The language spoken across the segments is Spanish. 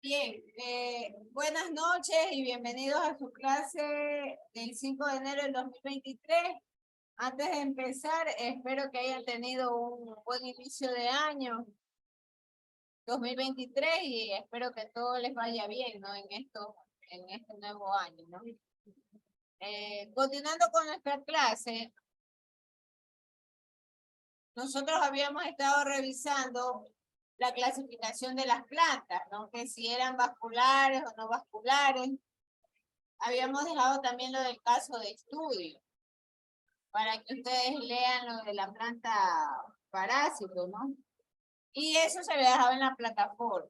Bien, buenas noches y bienvenidos a su clase del 5 de enero del 2023. Antes de empezar, espero que hayan tenido un buen inicio de año 2023 y espero que todo les vaya bien, ¿no? En este nuevo año, ¿no? Continuando con nuestra clase, nosotros habíamos estado revisando la clasificación de las plantas, ¿no? Que si eran vasculares o no vasculares. Habíamos dejado también lo del caso de estudio, para que ustedes lean lo de la planta parásito, ¿no? Y eso se había dejado en la plataforma.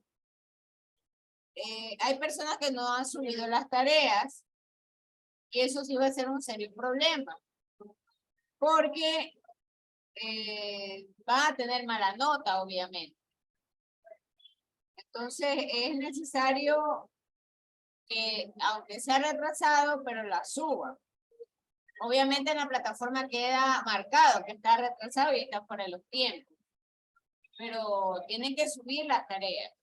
Hay personas que no han subido las tareas y eso sí va a ser un serio problema, porque van a tener mala nota, obviamente. Entonces es necesario que, aunque sea retrasado, pero la suba. Obviamente en la plataforma queda marcado que está retrasado y está fuera de los tiempos, pero tienen que subir las tareas.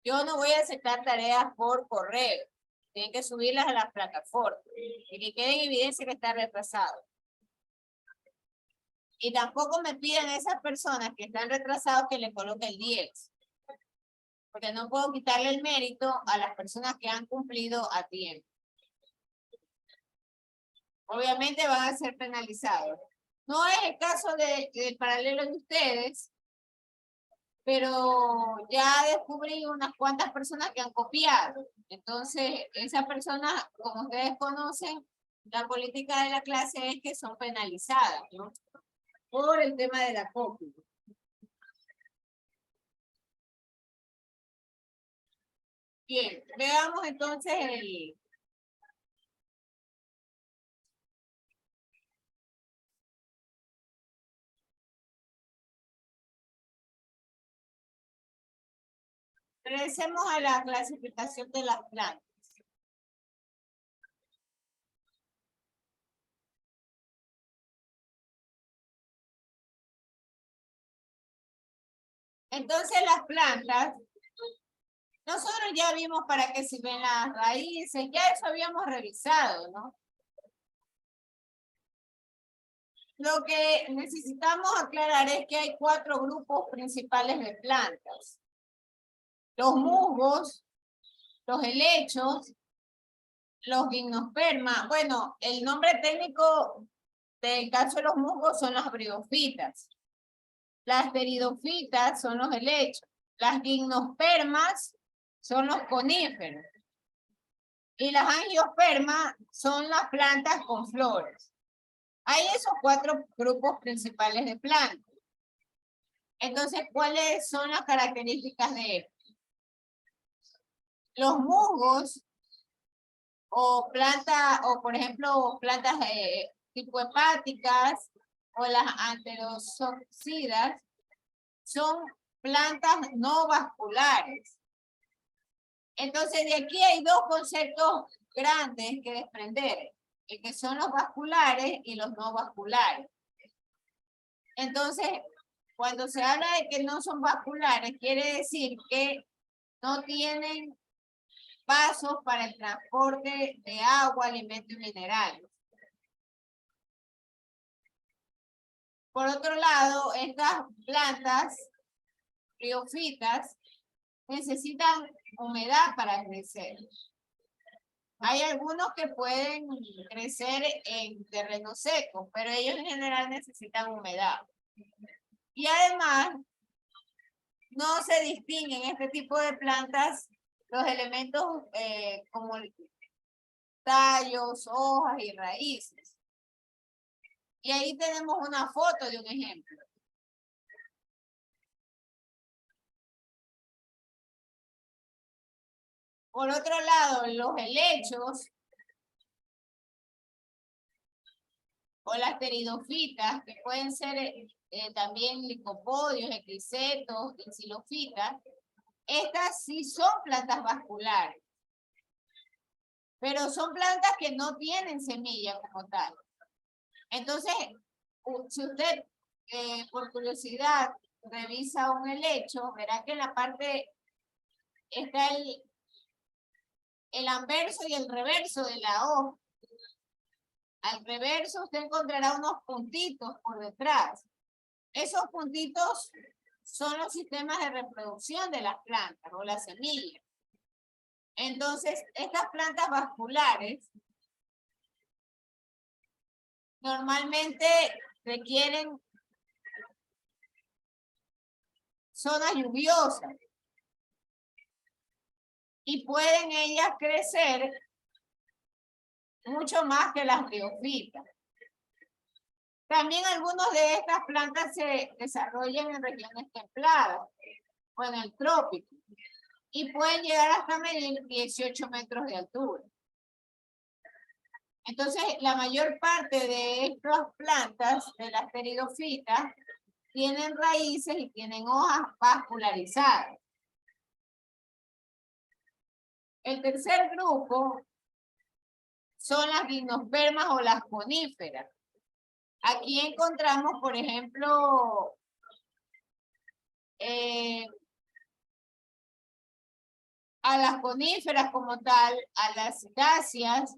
Yo no voy a aceptar tareas por correo, tienen que subirlas a la plataforma y que quede en evidencia que está retrasado. Y tampoco me piden a esas personas que están retrasados que le coloque el 10, porque no puedo quitarle el mérito a las personas que han cumplido a tiempo. Obviamente van a ser penalizados. No es el caso del paralelo de ustedes, pero ya descubrí unas cuantas personas que han copiado. Entonces, esas personas, como ustedes conocen, la política de la clase es que son penalizadas, ¿no? Por el tema de la copia. Bien, veamos entonces el... Regresemos a la clasificación de las plantas. Entonces, las plantas, nosotros ya vimos para qué sirven las raíces, ya eso habíamos revisado, ¿no? Lo que necesitamos aclarar es que hay 4 grupos principales de plantas. Los musgos, los helechos, los gimnospermas. Bueno, el nombre técnico del caso de los musgos son las briofitas. Las pteridofitas son los helechos. Las gimnospermas son los coníferos. Y las angiospermas son las plantas con flores. Hay esos 4 grupos principales de plantas. Entonces, ¿cuáles son las características de estos? Los musgos o plantas, o por ejemplo, plantas tipo hepáticas o las anterozoxidas, son plantas no vasculares. Entonces, de aquí hay 2 conceptos grandes que desprender, que son los vasculares y los no vasculares. Entonces, cuando se habla de que no son vasculares, quiere decir que no tienen vasos para el transporte de agua, alimentos y minerales. Por otro lado, estas plantas briofitas necesitan humedad para crecer. Hay algunos que pueden crecer en terreno seco, pero ellos en general necesitan humedad. Y además, no se distinguen este tipo de plantas los elementos como tallos, hojas y raíces. Y ahí tenemos una foto de un ejemplo. Por otro lado, los helechos o las pteridofitas, que pueden ser también licopodios, equisetos, xylofitas, estas sí son plantas vasculares, pero son plantas que no tienen semilla como tal. Entonces, si usted por curiosidad revisa un helecho, verá que en la parte está el anverso y el reverso de la hoja. Al reverso usted encontrará unos puntitos por detrás. Esos puntitos son los sistemas de reproducción de las plantas o las semillas. Entonces, estas plantas vasculares normalmente requieren zonas lluviosas y pueden ellas crecer mucho más que las briófitas. También algunas de estas plantas se desarrollan en regiones templadas o en el trópico y pueden llegar hasta medir 18 metros de altura. Entonces, la mayor parte de estas plantas, de las pteridofitas, tienen raíces y tienen hojas vascularizadas. El tercer grupo son las gimnospermas o las coníferas. Aquí encontramos, por ejemplo, a las coníferas como tal, a las citáceas,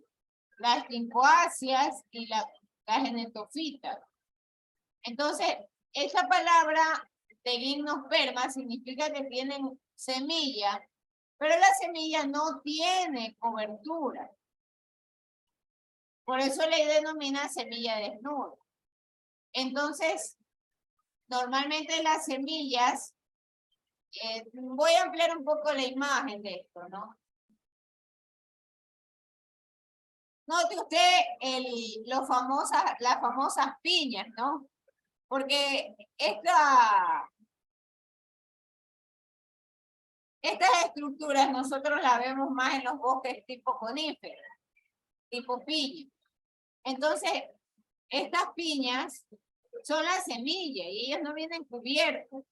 las quincoáceas y las genetofitas. Entonces, esa palabra de gimnosperma significa que tienen semilla, pero la semilla no tiene cobertura. Por eso le denomina semilla desnuda. Entonces, normalmente las semillas, voy a ampliar un poco la imagen de esto, ¿no? Note usted las famosas piñas, ¿no? Porque estas estructuras nosotros las vemos más en los bosques tipo coníferas, tipo piña. Entonces, estas piñas son las semillas y ellas no vienen cubiertas.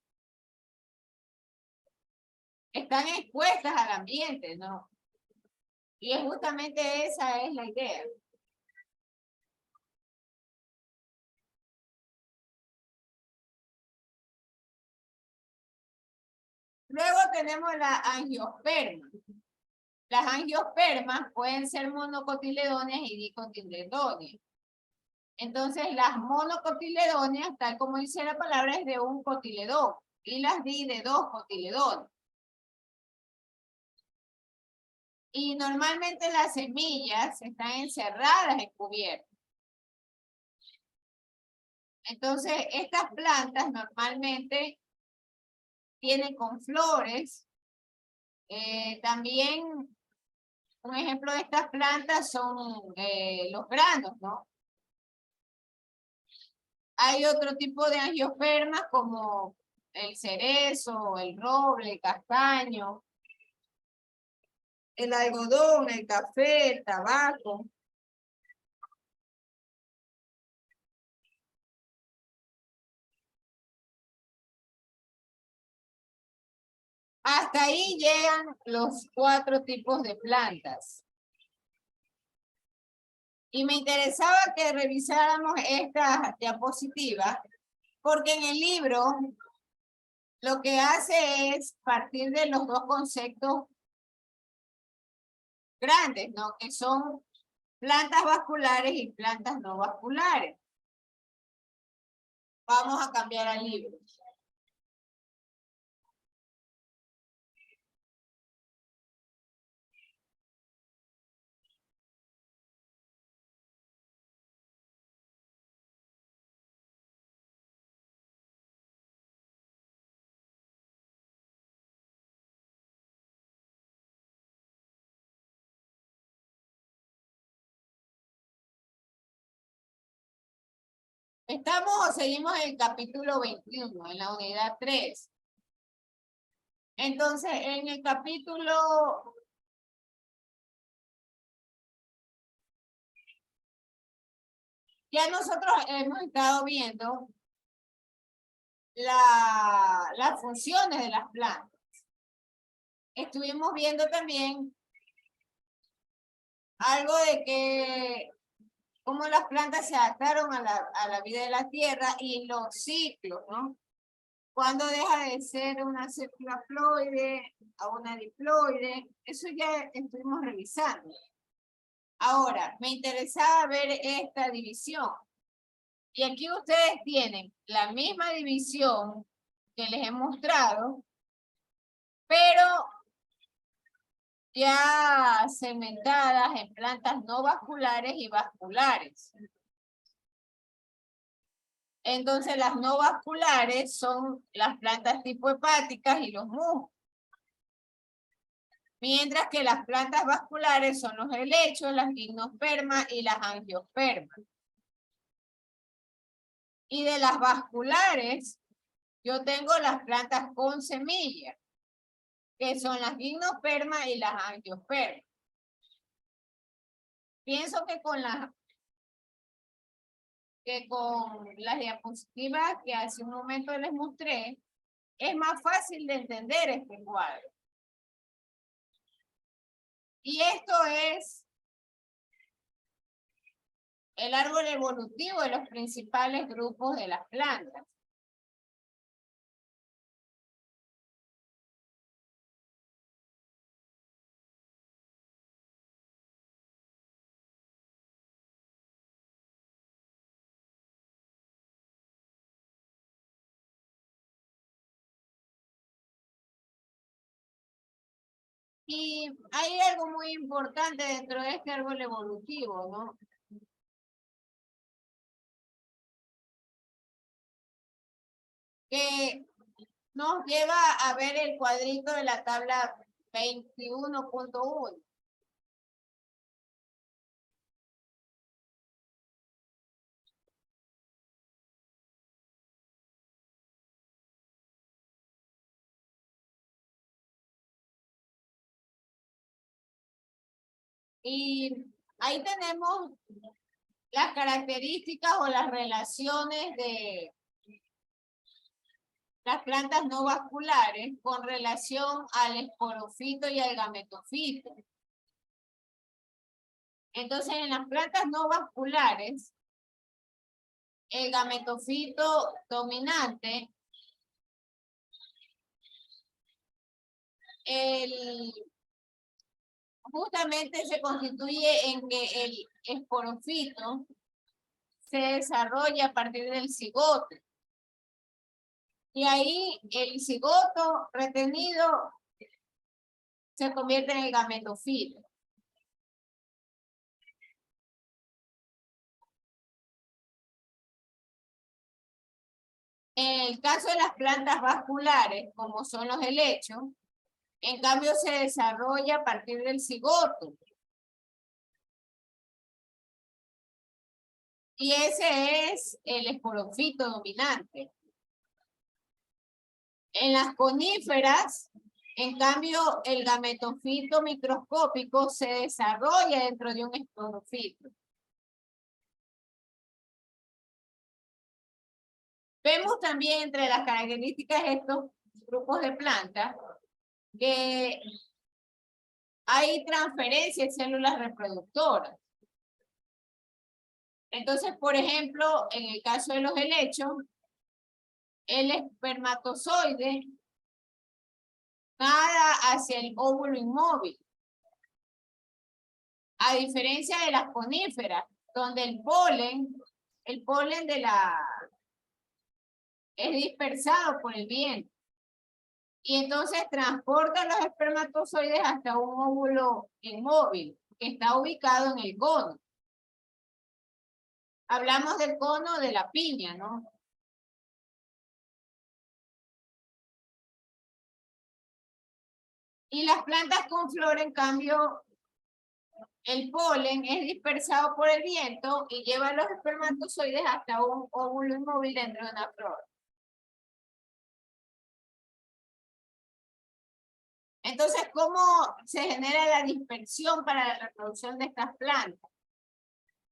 Están expuestas al ambiente, ¿no? Y justamente esa es la idea. Luego tenemos la angiosperma. Las angiospermas pueden ser monocotiledóneas y dicotiledóneas. Entonces, las monocotiledóneas, tal como dice la palabra, es de un cotiledón. Y las de dos cotiledones. Y normalmente las semillas están encerradas en cubierta. Entonces, estas plantas normalmente tienen con flores. También un ejemplo de estas plantas son los granos, ¿no? Hay otro tipo de angiospermas como el cerezo, el roble, el castaño, el algodón, el café, el tabaco. Hasta ahí llegan los 4 tipos de plantas. Y me interesaba que revisáramos esta diapositiva, porque en el libro lo que hace es partir de los dos conceptos grandes, ¿no? Que son plantas vasculares y plantas no vasculares. Vamos a cambiar al libro. ¿Estamos o seguimos en el capítulo 21, en la unidad 3? Entonces, en el capítulo... Ya nosotros hemos estado viendo las funciones de las plantas. Estuvimos viendo también algo de que cómo las plantas se adaptaron a la vida de la tierra y los ciclos, ¿no? Cuando deja de ser una cephaloploide a una diploide, eso ya estuvimos revisando. Ahora, me interesaba ver esta división. Y aquí ustedes tienen la misma división que les he mostrado, pero ya segmentadas en plantas no vasculares y vasculares. Entonces las no vasculares son las plantas tipo hepáticas y los musgos. Mientras que las plantas vasculares son los helechos, las gimnospermas y las angiospermas. Y de las vasculares, yo tengo las plantas con semillas, que son las gimnospermas y las angiospermas. Pienso que con las diapositivas que hace un momento les mostré, es más fácil de entender este cuadro. Y esto es el árbol evolutivo de los principales grupos de las plantas. Y hay algo muy importante dentro de este árbol evolutivo, ¿no? Que nos lleva a ver el cuadrito de la tabla 21.1. Y ahí tenemos las características o las relaciones de las plantas no vasculares con relación al esporofito y al gametofito. Entonces, en las plantas no vasculares, el gametofito dominante, justamente se constituye en que el esporofito se desarrolla a partir del cigoto. Y ahí el cigoto retenido se convierte en el gametofito. En el caso de las plantas vasculares, como son los helechos, en cambio se desarrolla a partir del cigoto. Y ese es el esporofito dominante. En las coníferas, en cambio, el gametofito microscópico se desarrolla dentro de un esporofito. Vemos también entre las características de estos grupos de plantas que hay transferencia de células reproductoras. Entonces, por ejemplo, en el caso de los helechos, el espermatozoide nada hacia el óvulo inmóvil. A diferencia de las coníferas, donde el polen es dispersado por el viento. Y entonces transporta los espermatozoides hasta un óvulo inmóvil, que está ubicado en el cono. Hablamos del cono de la piña, ¿no? Y las plantas con flor, en cambio, el polen es dispersado por el viento y lleva los espermatozoides hasta un óvulo inmóvil dentro de una flor. Entonces, ¿cómo se genera la dispersión para la reproducción de estas plantas?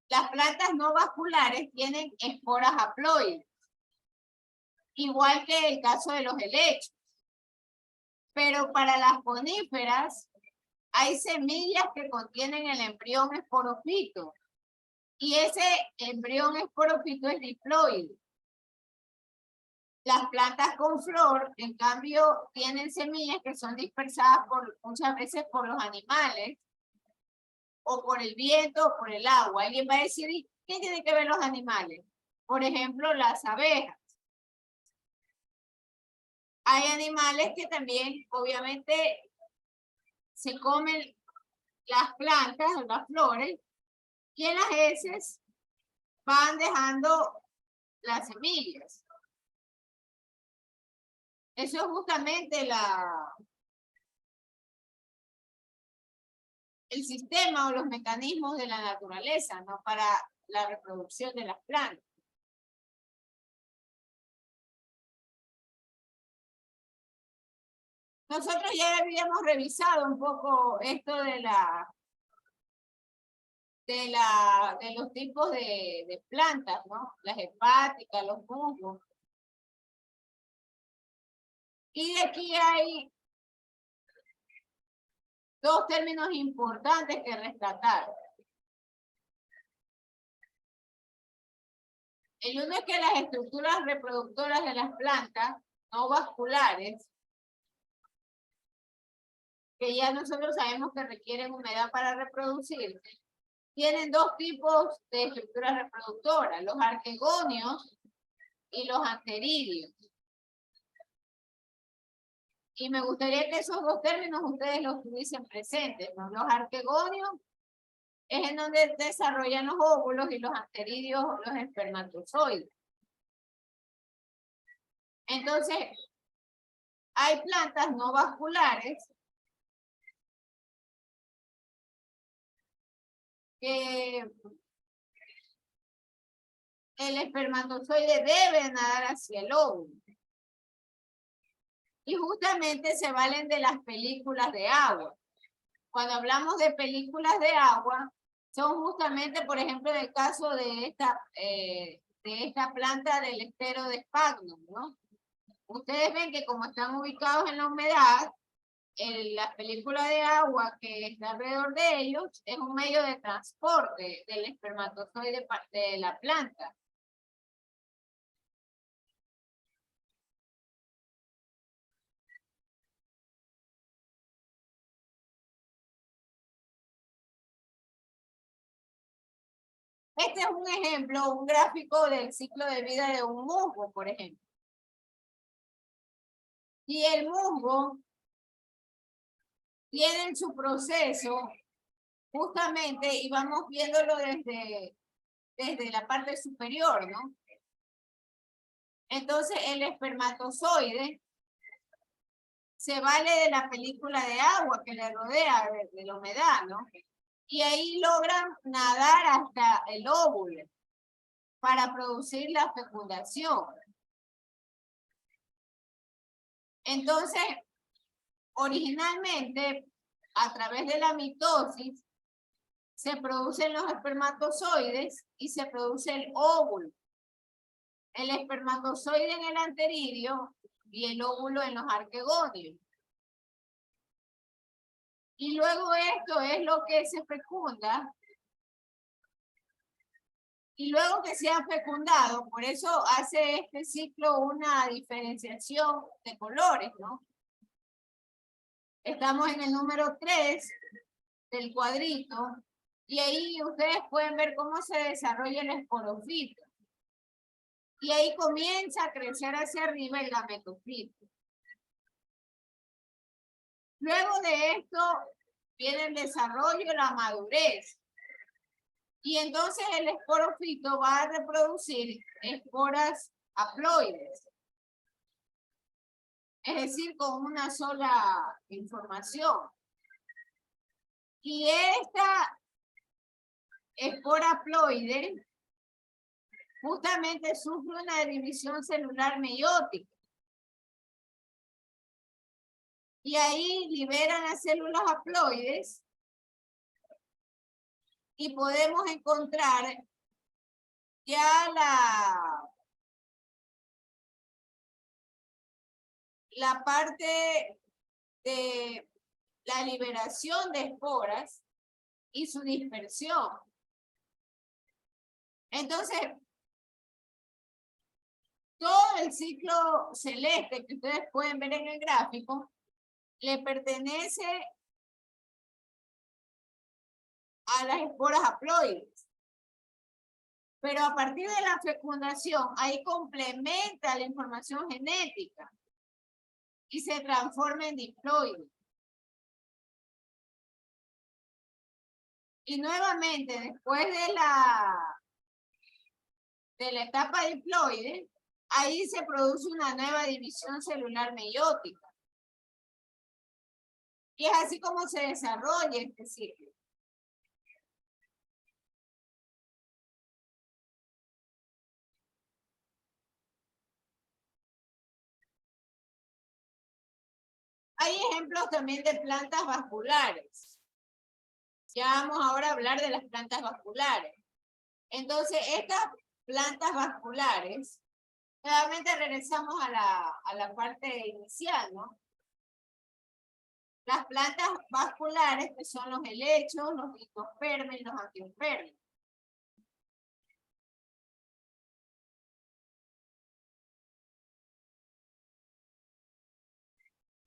Las plantas no vasculares tienen esporas haploides, igual que el caso de los helechos. Pero para las coníferas hay semillas que contienen el embrión esporofito. Y ese embrión esporofito es diploide. Las plantas con flor, en cambio, tienen semillas que son dispersadas muchas veces por los animales, o por el viento, o por el agua. Alguien va a decir, ¿qué tiene que ver los animales? Por ejemplo, las abejas. Hay animales que también, obviamente, se comen las plantas o las flores, y en las heces van dejando las semillas. Eso es justamente el sistema o los mecanismos de la naturaleza, ¿no? Para la reproducción de las plantas. Nosotros ya habíamos revisado un poco esto de los tipos de plantas, ¿no? Las hepáticas, los musgos. Y de aquí hay dos términos importantes que rescatar. El uno es que las estructuras reproductoras de las plantas no vasculares, que ya nosotros sabemos que requieren humedad para reproducirse, tienen dos tipos de estructuras reproductoras, los arquegonios y los anteridios. Y me gustaría que esos dos términos ustedes los tuviesen presentes, ¿no? Los arquegonios es en donde desarrollan los óvulos y los anteridios los espermatozoides. Entonces, hay plantas no vasculares que el espermatozoide debe nadar hacia el óvulo. Y justamente se valen de las películas de agua. Cuando hablamos de películas de agua, son justamente, por ejemplo, el caso de esta planta del estero de Sphagnum, ¿no? Ustedes ven que como están ubicados en la humedad, la película de agua que está alrededor de ellos es un medio de transporte del espermatozoide de la planta. Este es un ejemplo, un gráfico del ciclo de vida de un musgo, por ejemplo. Y el musgo tiene su proceso justamente, y vamos viéndolo desde la parte superior, ¿no? Entonces el espermatozoide se vale de la película de agua que le rodea de la humedad, ¿no? Y ahí logran nadar hasta el óvulo para producir la fecundación. Entonces, originalmente, a través de la mitosis, se producen los espermatozoides y se produce el óvulo. El espermatozoide en el anteridio y el óvulo en los arquegonios. Y luego esto es lo que se fecunda. Y luego que se ha fecundado, por eso hace este ciclo una diferenciación de colores, ¿no? Estamos en el número 3 del cuadrito. Y ahí ustedes pueden ver cómo se desarrolla el esporofito. Y ahí comienza a crecer hacia arriba el gametofito. Luego de esto viene el desarrollo, la madurez. Y entonces el esporofito va a reproducir esporas haploides. Es decir, con una sola información. Y esta espora haploide justamente sufre una división celular meiótica. Y ahí liberan las células haploides y podemos encontrar ya la parte de la liberación de esporas y su dispersión. Entonces, todo el ciclo celeste que ustedes pueden ver en el gráfico le pertenece a las esporas haploides. Pero a partir de la fecundación, ahí complementa la información genética y se transforma en diploide. Y nuevamente, después de la etapa diploide, ahí se produce una nueva división celular meiótica. Y es así como se desarrolla este ciclo. Hay ejemplos también de plantas vasculares. Ya vamos ahora a hablar de las plantas vasculares. Entonces, estas plantas vasculares, nuevamente regresamos a la parte inicial, ¿no? Las plantas vasculares, que son los helechos, los endospermas y los angiospermas.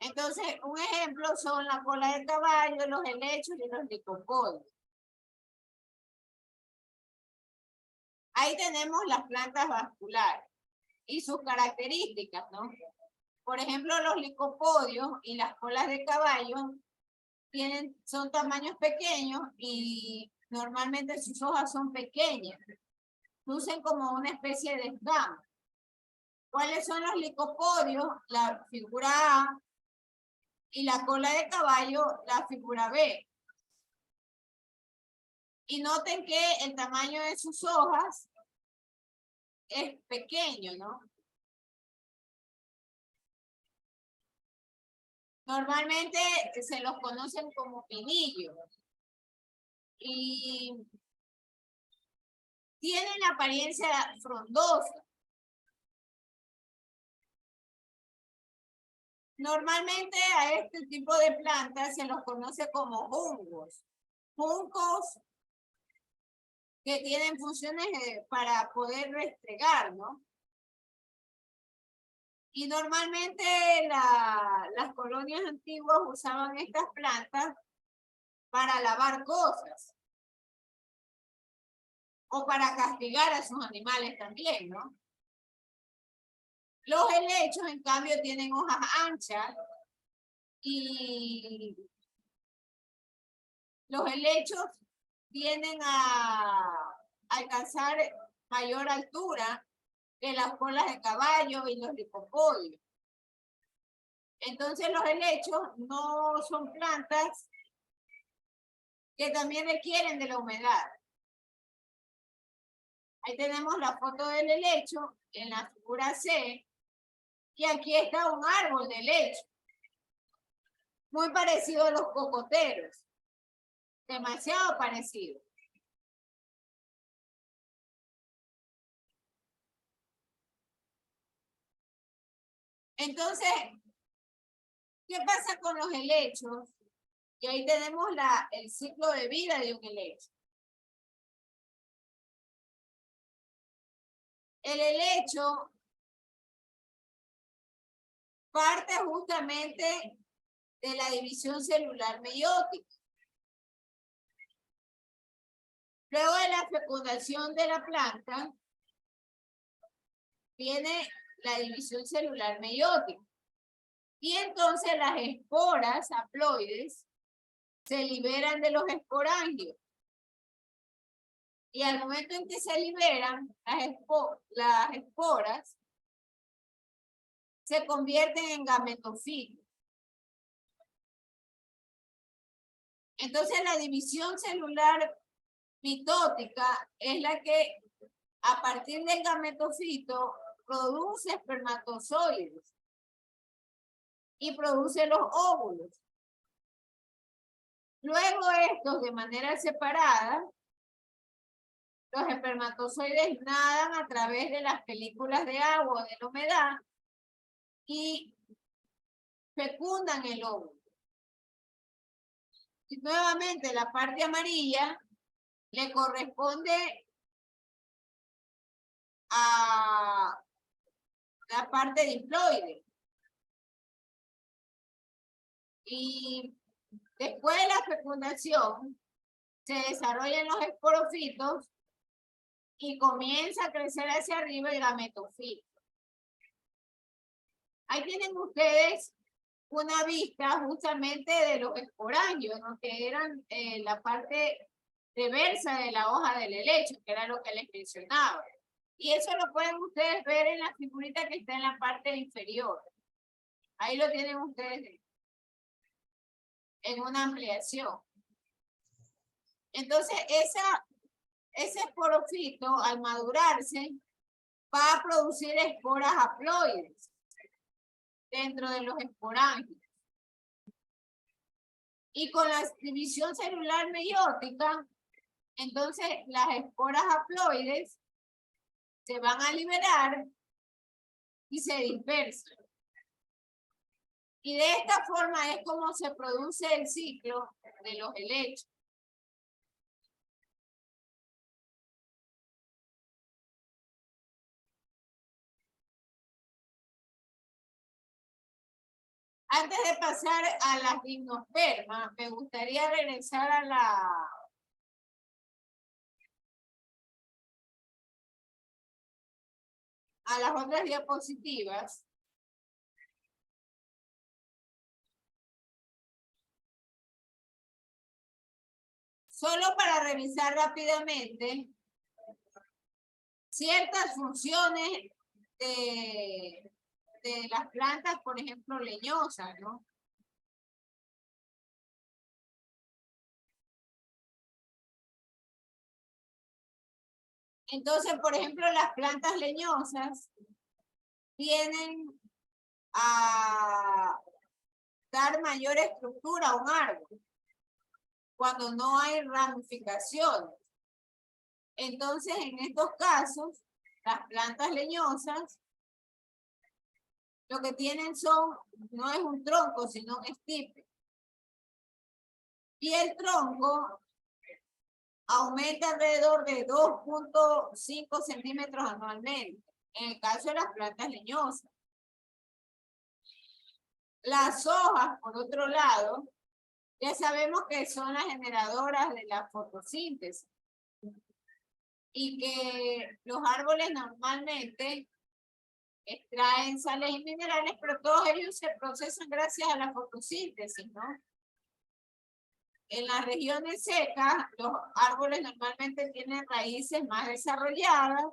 Entonces, un ejemplo son la cola de caballo, los helechos y los licopodios. Ahí tenemos las plantas vasculares y sus características, ¿no? Por ejemplo, los licopodios y las colas de caballo son tamaños pequeños y normalmente sus hojas son pequeñas. Lucen como una especie de escama. ¿Cuáles son los licopodios? La figura A, y la cola de caballo, la figura B. Y noten que el tamaño de sus hojas es pequeño, ¿no? Normalmente se los conocen como pinillos. Y tienen la apariencia frondosa. Normalmente a este tipo de plantas se los conoce como juncos. Juncos que tienen funciones para poder restregar, ¿no? Y normalmente las colonias antiguas usaban estas plantas para lavar cosas. O para castigar a sus animales también, ¿no? Los helechos, en cambio, tienen hojas anchas y los helechos tienden a alcanzar mayor altura que las colas de caballo y los licopodios. Entonces los helechos no son plantas que también requieren de la humedad. Ahí tenemos la foto del helecho en la figura C, y aquí está un árbol de helecho, muy parecido a los cocoteros, demasiado parecido. Entonces, ¿qué pasa con los helechos? Y ahí tenemos el ciclo de vida de un helecho. El helecho parte justamente de la división celular meiótica. Luego de la fecundación de la planta, viene la división celular meiótica. Y entonces las esporas haploides se liberan de los esporangios. Y al momento en que se liberan, las esporas se convierten en gametofitos. Entonces la división celular mitótica es la que a partir del gametofito produce espermatozoides y produce los óvulos. Luego estos, de manera separada, los espermatozoides nadan a través de las películas de agua o de la humedad y fecundan el óvulo. Y nuevamente la parte amarilla le corresponde a la parte diploide. Y después de la fecundación, se desarrollan los esporofitos y comienza a crecer hacia arriba el gametofito. Ahí tienen ustedes una vista justamente de los esporangios, ¿no? Que eran la parte reversa de la hoja del helecho, que era lo que les mencionaba. Y eso lo pueden ustedes ver en la figurita que está en la parte inferior. Ahí lo tienen ustedes en una ampliación. Entonces, ese esporofito, al madurarse, va a producir esporas haploides dentro de los esporangios. Y con la división celular meiótica, entonces las esporas haploides se van a liberar y se dispersan. Y de esta forma es como se produce el ciclo de los helechos. Antes de pasar a las gimnospermas, me gustaría regresar a las otras diapositivas. Solo para revisar rápidamente ciertas funciones de las plantas, por ejemplo, leñosas, ¿no? Entonces, por ejemplo, las plantas leñosas vienen a dar mayor estructura a un árbol cuando no hay ramificaciones. Entonces, en estos casos, las plantas leñosas lo que tienen no es un tronco, sino un estipe. Y el tronco aumenta alrededor de 2.5 centímetros anualmente, en el caso de las plantas leñosas. Las hojas, por otro lado, ya sabemos que son las generadoras de la fotosíntesis y que los árboles normalmente extraen sales y minerales, pero todos ellos se procesan gracias a la fotosíntesis, ¿no? En las regiones secas, los árboles normalmente tienen raíces más desarrolladas,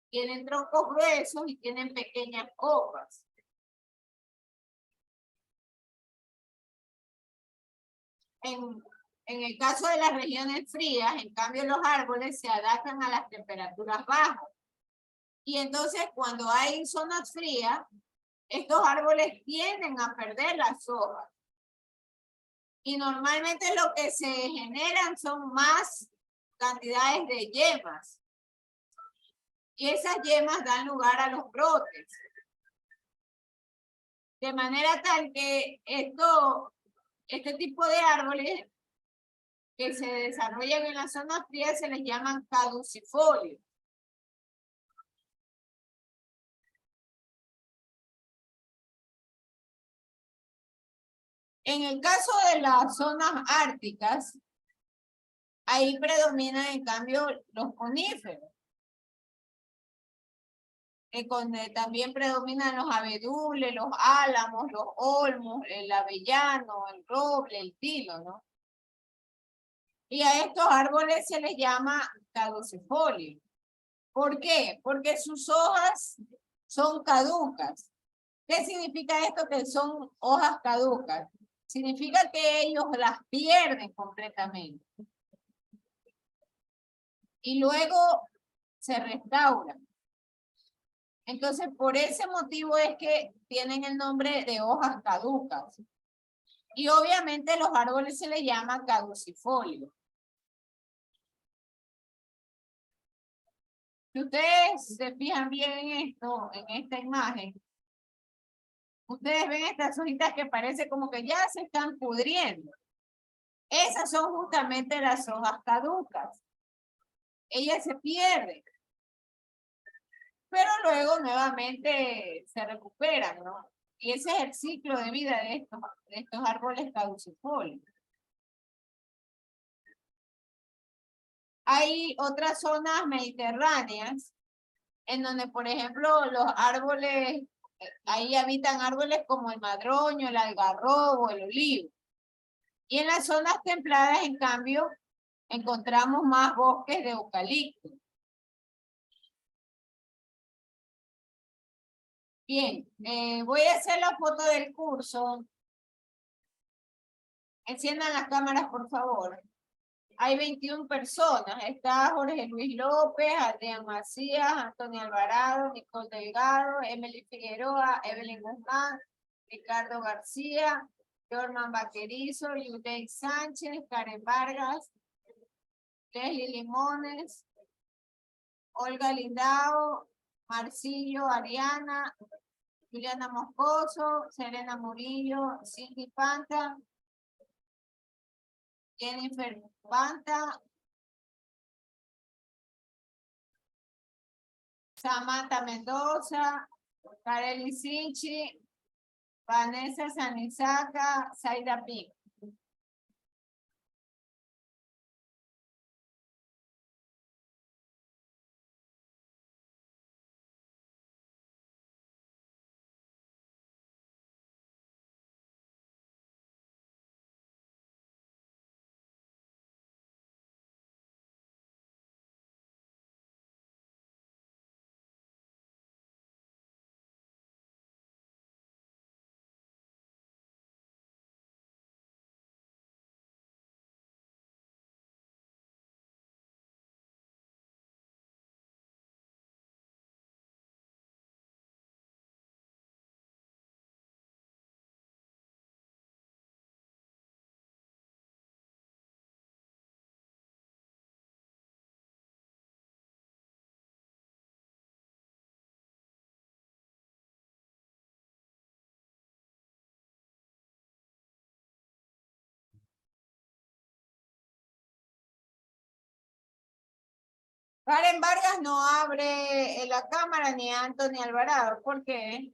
tienen troncos gruesos y tienen pequeñas hojas. En el caso de las regiones frías, en cambio, los árboles se adaptan a las temperaturas bajas. Y entonces, cuando hay zonas frías, estos árboles tienden a perder las hojas. Y normalmente lo que se generan son más cantidades de yemas. Y esas yemas dan lugar a los brotes. De manera tal que este tipo de árboles que se desarrollan en las zonas frías se les llaman caducifolios. En el caso de las zonas árticas, ahí predominan en cambio los coníferos. También predominan los abedules, los álamos, los olmos, el avellano, el roble, el tilo, ¿no? Y a estos árboles se les llama caducifolios. ¿Por qué? Porque sus hojas son caducas. ¿Qué significa esto que son hojas caducas? Significa que ellos las pierden completamente. Y luego se restauran. Entonces, por ese motivo es que tienen el nombre de hojas caducas. Y obviamente los árboles se les llama caducifolios. Si ustedes se fijan bien en esto, en esta imagen, ustedes ven estas hojitas que parece como que ya se están pudriendo. Esas son justamente las hojas caducas. Ellas se pierden. pero luego nuevamente se recuperan, ¿no? Y ese es el ciclo de vida de estos árboles caducifolios. Hay otras zonas mediterráneas en donde, por ejemplo, los árboles, ahí habitan árboles como el madroño, el algarrobo, el olivo. Y en las zonas templadas, en cambio, encontramos más bosques de eucalipto. Bien, voy a hacer la foto del curso. Enciendan las cámaras, por favor. Hay 21 personas. Está Jorge Luis López, Adrián Macías, Antonio Alvarado, Nicole Delgado, Emily Figueroa, Evelyn Guzmán, Ricardo García, Jorman Vaquerizo, Yuley Sánchez, Karen Vargas, Leslie Limones, Olga Lindao, Marcillo Ariana, Juliana Moscoso, Serena Murillo, Cindy Panta, Jennifer Panta, Samantha Mendoza, Kareli Sinchi, Vanessa Sanizaca, Zaida Pic. Karen Vargas no abre la cámara ni Anthony Alvarado. ¿Por qué?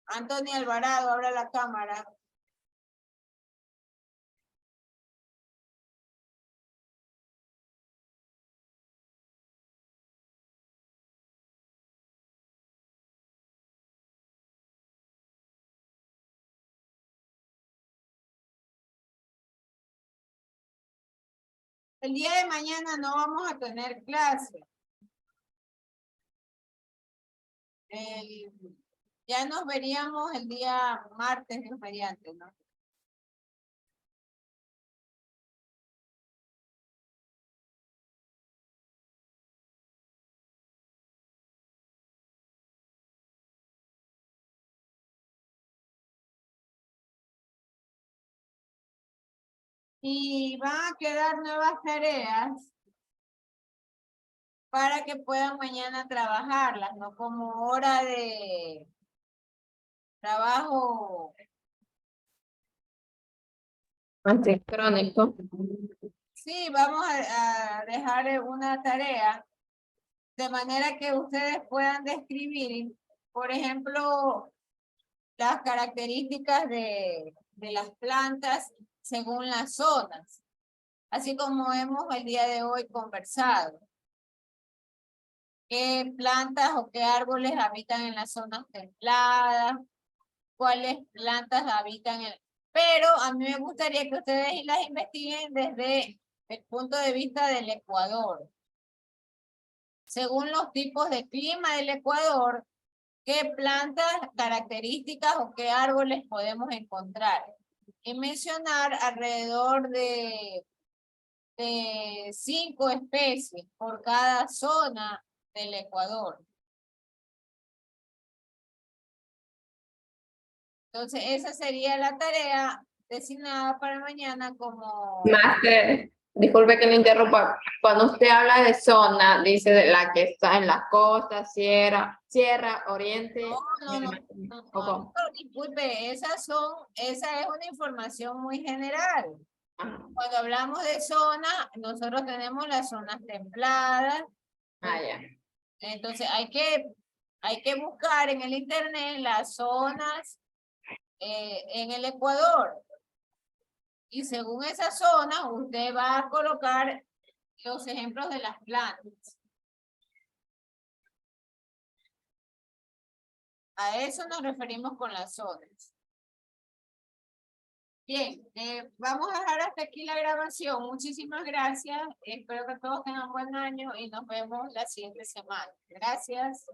Anthony Alvarado, abre la cámara. El día de mañana no vamos a tener clase. Ya nos veríamos el día martes, Dios mediante, ¿no? Y van a quedar nuevas tareas para que puedan mañana trabajarlas, ¿no? Como hora de trabajo Asincrónico. Sí, vamos a dejar una tarea de manera que ustedes puedan describir, por ejemplo, las características de las plantas según las zonas, así como hemos el día de hoy conversado. ¿Qué plantas o qué árboles habitan en las zonas templadas? ¿Cuáles plantas habitan en... Pero a mí me gustaría que ustedes las investiguen desde el punto de vista del Ecuador. Según los tipos de clima del Ecuador, ¿qué plantas, características o qué árboles podemos encontrar? Y mencionar alrededor de 5 especies por cada zona del Ecuador. Entonces, esa sería la tarea designada para mañana como... Máster, disculpe que le interrumpa. Cuando usted habla de zona, dice de la que está en las costas, sierra, oriente. No, disculpe, esa es una información muy general. Ajá. Cuando hablamos de zona, nosotros tenemos las zonas templadas. Ah, ya. Entonces hay que buscar en el internet las zonas en el Ecuador. Y según esa zona, usted va a colocar los ejemplos de las plantas. A eso nos referimos con las zonas. Bien, vamos a dejar hasta aquí la grabación. Muchísimas gracias. Espero que todos tengan buen año y nos vemos la siguiente semana. Gracias.